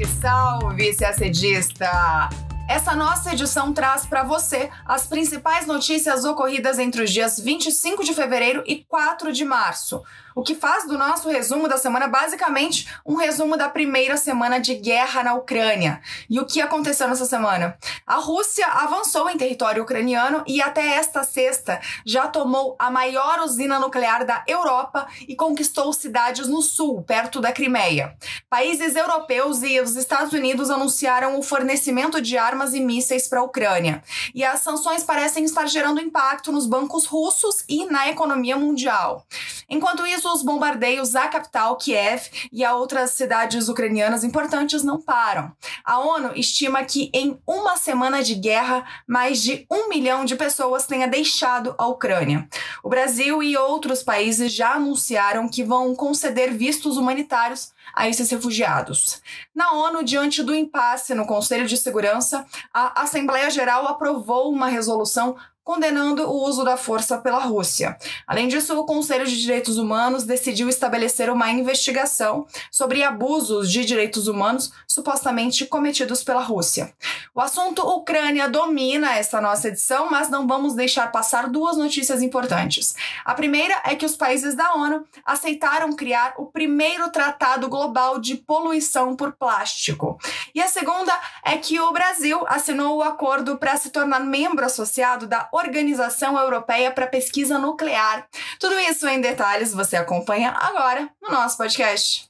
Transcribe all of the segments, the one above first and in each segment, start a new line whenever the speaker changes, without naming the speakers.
Salve, salve, CACDista! Essa nossa edição traz para você as principais notícias ocorridas entre os dias 25 de fevereiro e 4 de março, o que faz do nosso resumo da semana basicamente um resumo da primeira semana de guerra na Ucrânia. E o que aconteceu nessa semana? A Rússia avançou em território ucraniano e até esta sexta já tomou a maior usina nuclear da Europa e conquistou cidades no sul, perto da Crimeia. Países europeus e os Estados Unidos anunciaram o fornecimento de armas e mísseis para a Ucrânia. E as sanções parecem estar gerando impacto nos bancos russos e na economia mundial. Enquanto isso, os bombardeios à capital, Kiev, e a outras cidades ucranianas importantes não param. A ONU estima que em uma semana de guerra, mais de 1 milhão de pessoas tenha deixado a Ucrânia. O Brasil e outros países já anunciaram que vão conceder vistos humanitários a esses refugiados. Na ONU, diante do impasse no Conselho de Segurança, a Assembleia Geral aprovou uma resolução condenando o uso da força pela Rússia. Além disso, o Conselho de Direitos Humanos decidiu estabelecer uma investigação sobre abusos de direitos humanos supostamente cometidos pela Rússia. O assunto Ucrânia domina essa nossa edição, mas não vamos deixar passar duas notícias importantes. A primeira é que os países da ONU aceitaram criar o primeiro tratado global de poluição por plástico. E a segunda é que o Brasil assinou o acordo para se tornar membro associado da Organização Europeia para Pesquisa Nuclear. Tudo isso em detalhes você acompanha agora no nosso podcast.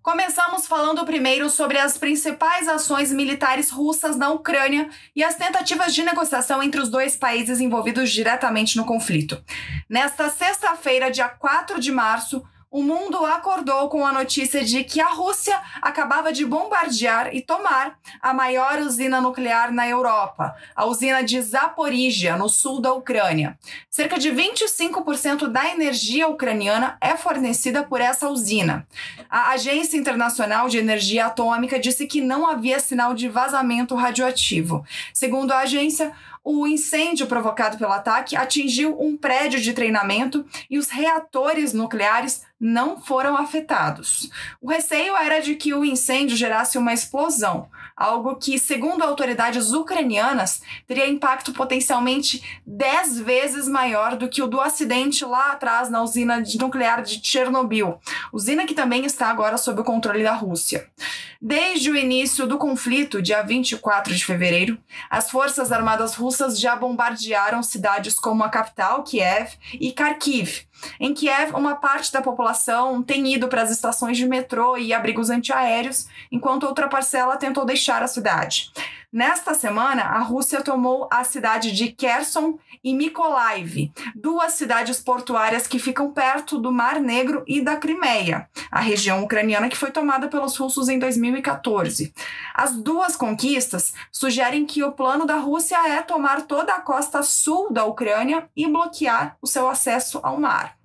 Começamos falando primeiro sobre as principais ações militares russas na Ucrânia e as tentativas de negociação entre os dois países envolvidos diretamente no conflito. Nesta sexta-feira, dia 4 de março, o mundo acordou com a notícia de que a Rússia acabava de bombardear e tomar a maior usina nuclear na Europa, a usina de Zaporizhia, no sul da Ucrânia. Cerca de 25% da energia ucraniana é fornecida por essa usina. A Agência Internacional de Energia Atômica disse que não havia sinal de vazamento radioativo. Segundo a agência, o incêndio provocado pelo ataque atingiu um prédio de treinamento e os reatores nucleares não foram afetados. O receio era de que o incêndio gerasse uma explosão, algo que, segundo autoridades ucranianas, teria impacto potencialmente 10 vezes maior do que o do acidente lá atrás na usina nuclear de Chernobyl, usina que também está agora sob o controle da Rússia. Desde o início do conflito, dia 24 de fevereiro, as Forças Armadas Russas já bombardearam cidades como a capital, Kiev, e Kharkiv. Em Kiev, uma parte da população tem ido para as estações de metrô e abrigos antiaéreos, enquanto outra parcela tentou deixar a cidade. Nesta semana, a Rússia tomou a cidade de Kherson e Mykolaiv, duas cidades portuárias que ficam perto do Mar Negro e da Crimeia, a região ucraniana que foi tomada pelos russos em 2014. As duas conquistas sugerem que o plano da Rússia é tomar toda a costa sul da Ucrânia e bloquear o seu acesso ao mar.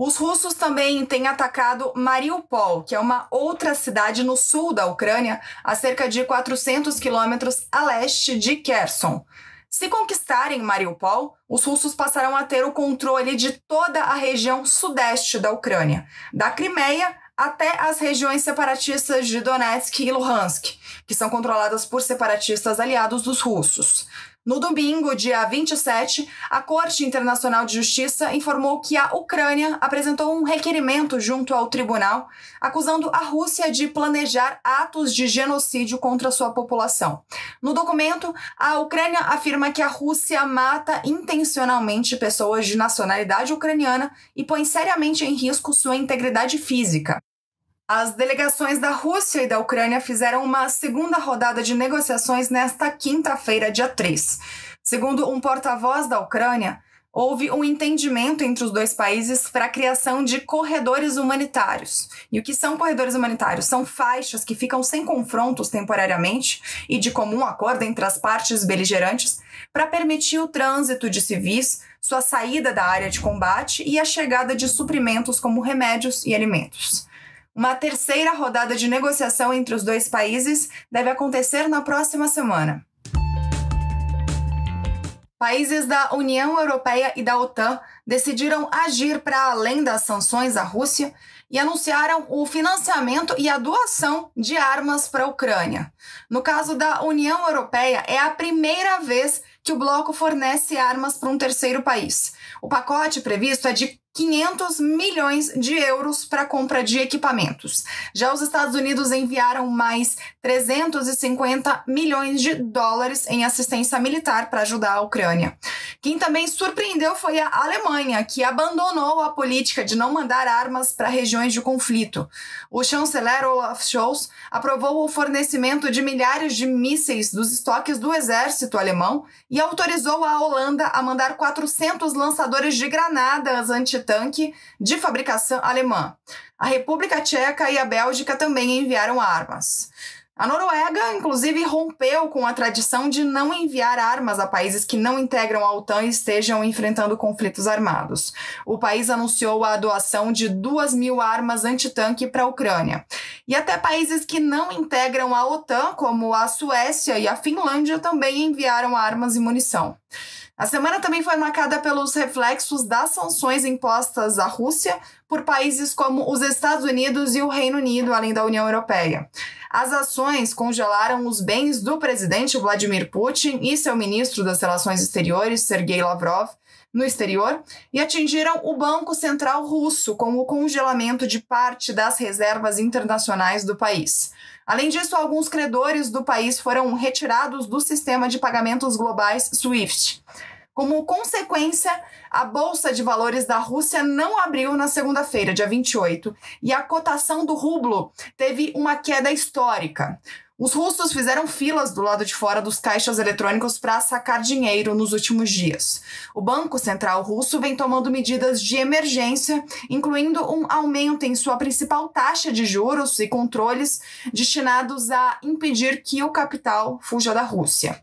Os russos também têm atacado Mariupol, que é uma outra cidade no sul da Ucrânia, a cerca de 400 quilômetros a leste de Kherson. Se conquistarem Mariupol, os russos passarão a ter o controle de toda a região sudeste da Ucrânia, da Crimeia até as regiões separatistas de Donetsk e Luhansk, que são controladas por separatistas aliados dos russos. No domingo, dia 27, a Corte Internacional de Justiça informou que a Ucrânia apresentou um requerimento junto ao tribunal, acusando a Rússia de planejar atos de genocídio contra sua população. No documento, a Ucrânia afirma que a Rússia mata intencionalmente pessoas de nacionalidade ucraniana e põe seriamente em risco sua integridade física. As delegações da Rússia e da Ucrânia fizeram uma segunda rodada de negociações nesta quinta-feira, dia 3. Segundo um porta-voz da Ucrânia, houve um entendimento entre os dois países para a criação de corredores humanitários. E o que são corredores humanitários? São faixas que ficam sem confrontos temporariamente e de comum acordo entre as partes beligerantes para permitir o trânsito de civis, sua saída da área de combate e a chegada de suprimentos como remédios e alimentos. Uma terceira rodada de negociação entre os dois países deve acontecer na próxima semana. Países da União Europeia e da OTAN decidiram agir para além das sanções à Rússia e anunciaram o financiamento e a doação de armas para a Ucrânia. No caso da União Europeia, é a primeira vez que o bloco fornece armas para um terceiro país. O pacote previsto é de 500 milhões de euros para a compra de equipamentos. Já os Estados Unidos enviaram mais 350 milhões de dólares em assistência militar para ajudar a Ucrânia. Quem também surpreendeu foi a Alemanha, que abandonou a política de não mandar armas para regiões de conflito. O chanceler Olaf Scholz aprovou o fornecimento de milhares de mísseis dos estoques do exército alemão e autorizou a Holanda a mandar 400 lançadores de granadas antitanque de fabricação alemã. A República Tcheca e a Bélgica também enviaram armas. A Noruega, inclusive, rompeu com a tradição de não enviar armas a países que não integram a OTAN e estejam enfrentando conflitos armados. O país anunciou a doação de 2.000 armas antitanque para a Ucrânia. E até países que não integram a OTAN, como a Suécia e a Finlândia, também enviaram armas e munição. A semana também foi marcada pelos reflexos das sanções impostas à Rússia por países como os Estados Unidos e o Reino Unido, além da União Europeia. As ações congelaram os bens do presidente Vladimir Putin e seu ministro das Relações Exteriores, Sergei Lavrov, no exterior, e atingiram o Banco Central Russo com o congelamento de parte das reservas internacionais do país. Além disso, alguns credores do país foram retirados do sistema de pagamentos globais SWIFT. Como consequência, a Bolsa de Valores da Rússia não abriu na segunda-feira, dia 28, e a cotação do rublo teve uma queda histórica. Os russos fizeram filas do lado de fora dos caixas eletrônicos para sacar dinheiro nos últimos dias. O Banco Central Russo vem tomando medidas de emergência, incluindo um aumento em sua principal taxa de juros e controles destinados a impedir que o capital fuja da Rússia.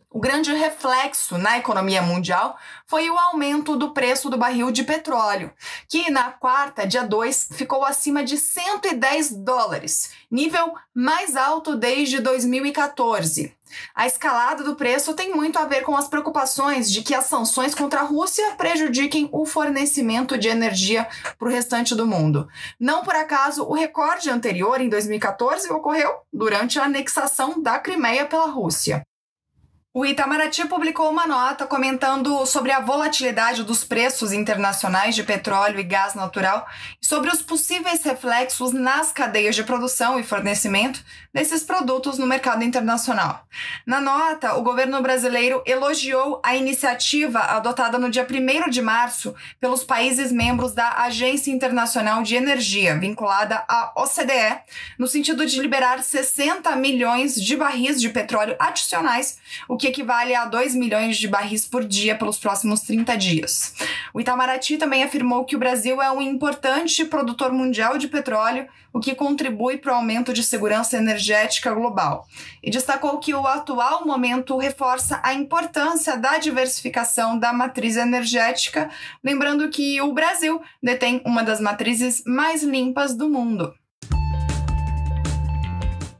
O grande reflexo na economia mundial foi o aumento do preço do barril de petróleo, que na quarta, dia 2, ficou acima de $110, nível mais alto desde 2014. A escalada do preço tem muito a ver com as preocupações de que as sanções contra a Rússia prejudiquem o fornecimento de energia para o restante do mundo. Não por acaso, o recorde anterior, em 2014, ocorreu durante a anexação da Crimeia pela Rússia. O Itamaraty publicou uma nota comentando sobre a volatilidade dos preços internacionais de petróleo e gás natural e sobre os possíveis reflexos nas cadeias de produção e fornecimento desses produtos no mercado internacional. Na nota, o governo brasileiro elogiou a iniciativa adotada no dia 1º de março pelos países membros da Agência Internacional de Energia, vinculada à OCDE, no sentido de liberar 60 milhões de barris de petróleo adicionais, o que equivale a 2 milhões de barris por dia pelos próximos 30 dias. O Itamaraty também afirmou que o Brasil é um importante produtor mundial de petróleo, o que contribui para o aumento de segurança energética global. E destacou que o atual momento reforça a importância da diversificação da matriz energética, lembrando que o Brasil detém uma das matrizes mais limpas do mundo.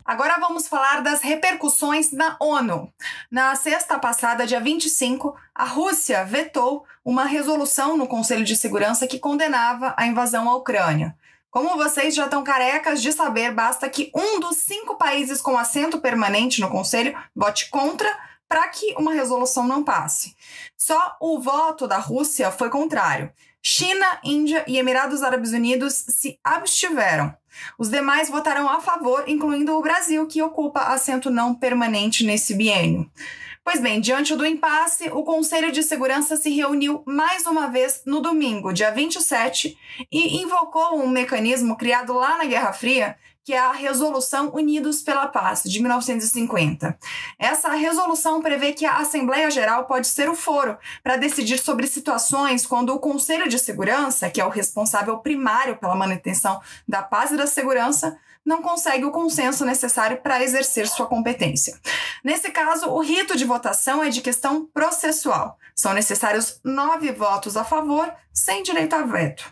Agora vamos falar das repercussões na ONU. Na sexta passada, dia 25, a Rússia vetou uma resolução no Conselho de Segurança que condenava a invasão à Ucrânia. Como vocês já estão carecas de saber, basta que um dos 5 países com assento permanente no Conselho vote contra para que uma resolução não passe. Só o voto da Rússia foi contrário. China, Índia e Emirados Árabes Unidos se abstiveram. Os demais votaram a favor, incluindo o Brasil, que ocupa assento não permanente nesse biênio. Pois bem, diante do impasse, o Conselho de Segurança se reuniu mais uma vez no domingo, dia 27, e invocou um mecanismo criado lá na Guerra Fria, que é a Resolução Unidos pela Paz, de 1950. Essa resolução prevê que a Assembleia Geral pode ser o foro para decidir sobre situações quando o Conselho de Segurança, que é o responsável primário pela manutenção da paz e da segurança, não consegue o consenso necessário para exercer sua competência. Nesse caso, o rito de votação é de questão processual. São necessários 9 votos a favor, sem direito a veto.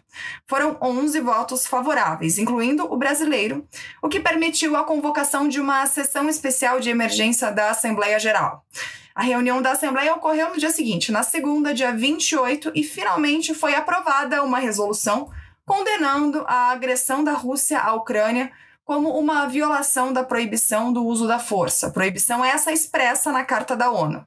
Foram 11 votos favoráveis, incluindo o brasileiro, o que permitiu a convocação de uma sessão especial de emergência da Assembleia Geral. A reunião da Assembleia ocorreu no dia seguinte, na segunda, dia 28, e finalmente foi aprovada uma resolução condenando a agressão da Rússia à Ucrânia como uma violação da proibição do uso da força. Proibição essa expressa na Carta da ONU.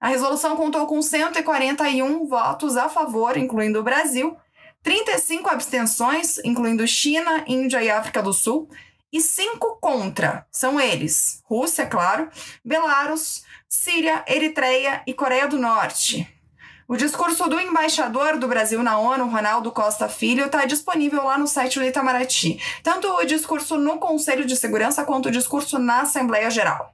A resolução contou com 141 votos a favor, incluindo o Brasil, 35 abstenções, incluindo China, Índia e África do Sul, e 5 contra. São eles: Rússia, claro, Belarus, Síria, Eritreia e Coreia do Norte. O discurso do embaixador do Brasil na ONU, Ronaldo Costa Filho, está disponível lá no site do Itamaraty. Tanto o discurso no Conselho de Segurança quanto o discurso na Assembleia Geral.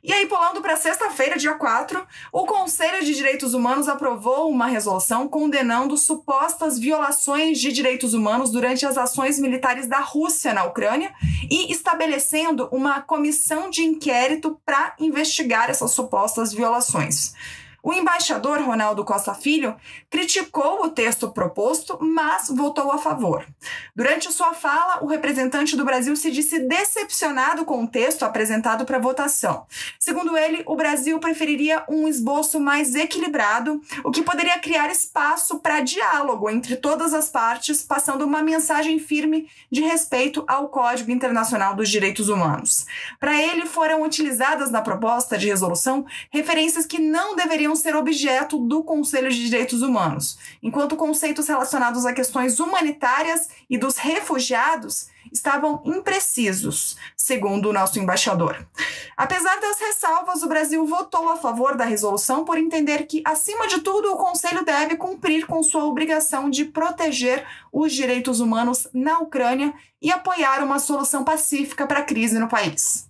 E aí, pulando para sexta-feira, dia 4, o Conselho de Direitos Humanos aprovou uma resolução condenando supostas violações de direitos humanos durante as ações militares da Rússia na Ucrânia e estabelecendo uma comissão de inquérito para investigar essas supostas violações. O embaixador Ronaldo Costa Filho criticou o texto proposto, mas votou a favor. Durante sua fala, o representante do Brasil se disse decepcionado com o texto apresentado para votação. Segundo ele, o Brasil preferiria um esboço mais equilibrado, o que poderia criar espaço para diálogo entre todas as partes, passando uma mensagem firme de respeito ao Código Internacional dos Direitos Humanos. Para ele, foram utilizadas na proposta de resolução referências que não deveriam ser objeto do Conselho de Direitos Humanos, enquanto conceitos relacionados a questões humanitárias e dos refugiados estavam imprecisos, segundo o nosso embaixador. Apesar das ressalvas, o Brasil votou a favor da resolução por entender que, acima de tudo, o Conselho deve cumprir com sua obrigação de proteger os direitos humanos na Ucrânia e apoiar uma solução pacífica para a crise no país.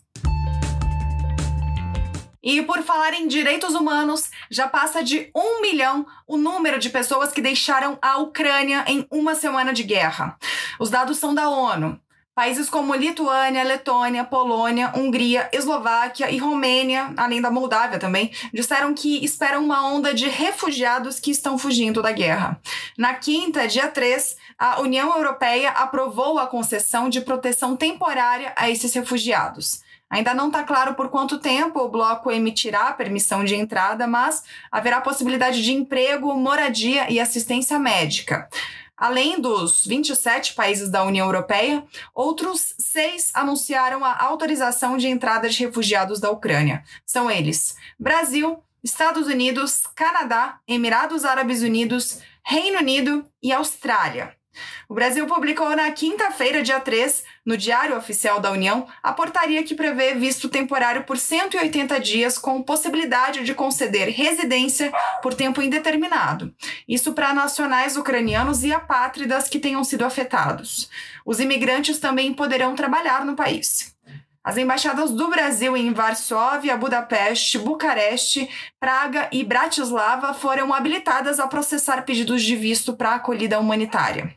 E por falar em direitos humanos, já passa de 1 milhão o número de pessoas que deixaram a Ucrânia em uma semana de guerra. Os dados são da ONU. Países como Lituânia, Letônia, Polônia, Hungria, Eslováquia e Romênia, além da Moldávia também, disseram que esperam uma onda de refugiados que estão fugindo da guerra. Na quinta, dia 3, a União Europeia aprovou a concessão de proteção temporária a esses refugiados. Ainda não está claro por quanto tempo o bloco emitirá a permissão de entrada, mas haverá possibilidade de emprego, moradia e assistência médica. Além dos 27 países da União Europeia, outros 6 anunciaram a autorização de entrada de refugiados da Ucrânia. São eles: Brasil, Estados Unidos, Canadá, Emirados Árabes Unidos, Reino Unido e Austrália. O Brasil publicou na quinta-feira, dia 3, no Diário Oficial da União, a portaria que prevê visto temporário por 180 dias com possibilidade de conceder residência por tempo indeterminado. Isso para nacionais ucranianos e apátridas que tenham sido afetados. Os imigrantes também poderão trabalhar no país. As embaixadas do Brasil em Varsóvia, Budapeste, Bucareste, Praga e Bratislava foram habilitadas a processar pedidos de visto para acolhida humanitária.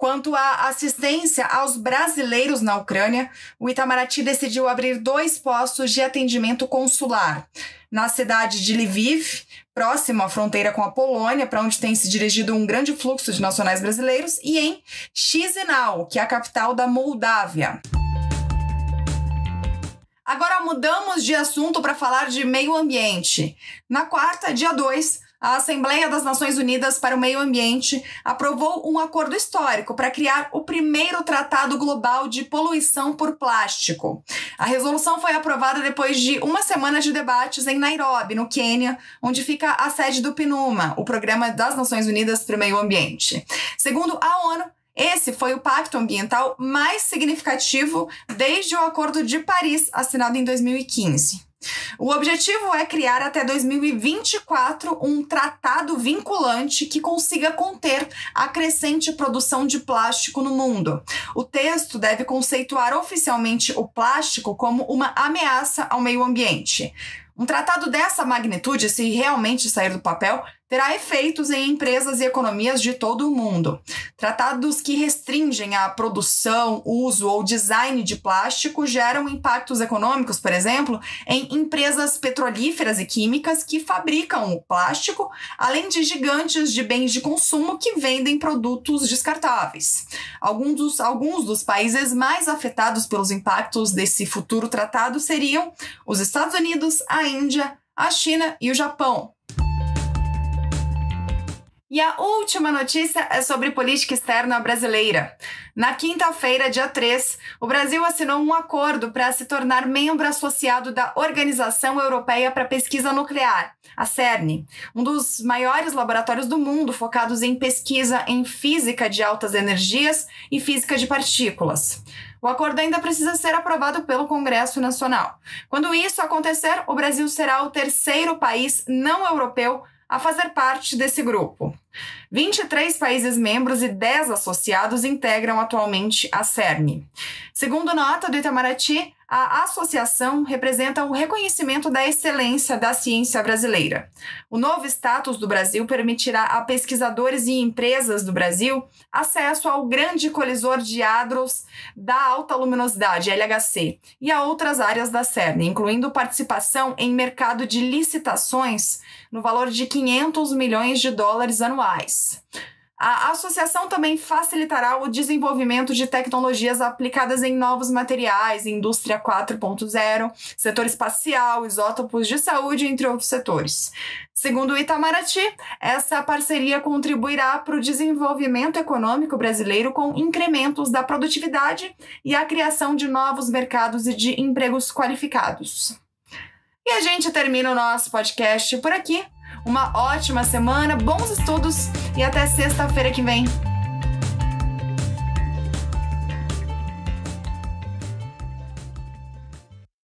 Quanto à assistência aos brasileiros na Ucrânia, o Itamaraty decidiu abrir 2 postos de atendimento consular. Na cidade de Lviv, próximo à fronteira com a Polônia, para onde tem se dirigido um grande fluxo de nacionais brasileiros, e em Chisinau, que é a capital da Moldávia. Agora mudamos de assunto para falar de meio ambiente. Na quarta, dia 2, a Assembleia das Nações Unidas para o Meio Ambiente aprovou um acordo histórico para criar o primeiro Tratado Global de Poluição por Plástico. A resolução foi aprovada depois de uma semana de debates em Nairobi, no Quênia, onde fica a sede do PNUMA, o Programa das Nações Unidas para o Meio Ambiente. Segundo a ONU, esse foi o pacto ambiental mais significativo desde o Acordo de Paris, assinado em 2015. O objetivo é criar até 2024 um tratado vinculante que consiga conter a crescente produção de plástico no mundo. O texto deve conceituar oficialmente o plástico como uma ameaça ao meio ambiente. Um tratado dessa magnitude, se realmente sair do papel, terá efeitos em empresas e economias de todo o mundo. Tratados que restringem a produção, uso ou design de plástico geram impactos econômicos, por exemplo, em empresas petrolíferas e químicas que fabricam o plástico, além de gigantes de bens de consumo que vendem produtos descartáveis. Alguns dos países mais afetados pelos impactos desse futuro tratado seriam os Estados Unidos, a Índia, a China e o Japão. E a última notícia é sobre política externa brasileira. Na quinta-feira, dia 3, o Brasil assinou um acordo para se tornar membro associado da Organização Europeia para Pesquisa Nuclear, a CERN, um dos maiores laboratórios do mundo focados em pesquisa em física de altas energias e física de partículas. O acordo ainda precisa ser aprovado pelo Congresso Nacional. Quando isso acontecer, o Brasil será o terceiro país não europeu a fazer parte desse grupo. 23 países membros e 10 associados integram atualmente a CERN. Segundo nota do Itamaraty, a associação representa o reconhecimento da excelência da ciência brasileira. O novo status do Brasil permitirá a pesquisadores e empresas do Brasil acesso ao grande colisor de hadrons da alta luminosidade, LHC, e a outras áreas da CERN, incluindo participação em mercado de licitações no valor de $500 milhões anuais. A associação também facilitará o desenvolvimento de tecnologias aplicadas em novos materiais, indústria 4.0, setor espacial, isótopos de saúde, entre outros setores. Segundo o Itamaraty, essa parceria contribuirá para o desenvolvimento econômico brasileiro com incrementos da produtividade e a criação de novos mercados e de empregos qualificados. E a gente termina o nosso podcast por aqui. Uma ótima semana, bons estudos e até sexta-feira que vem.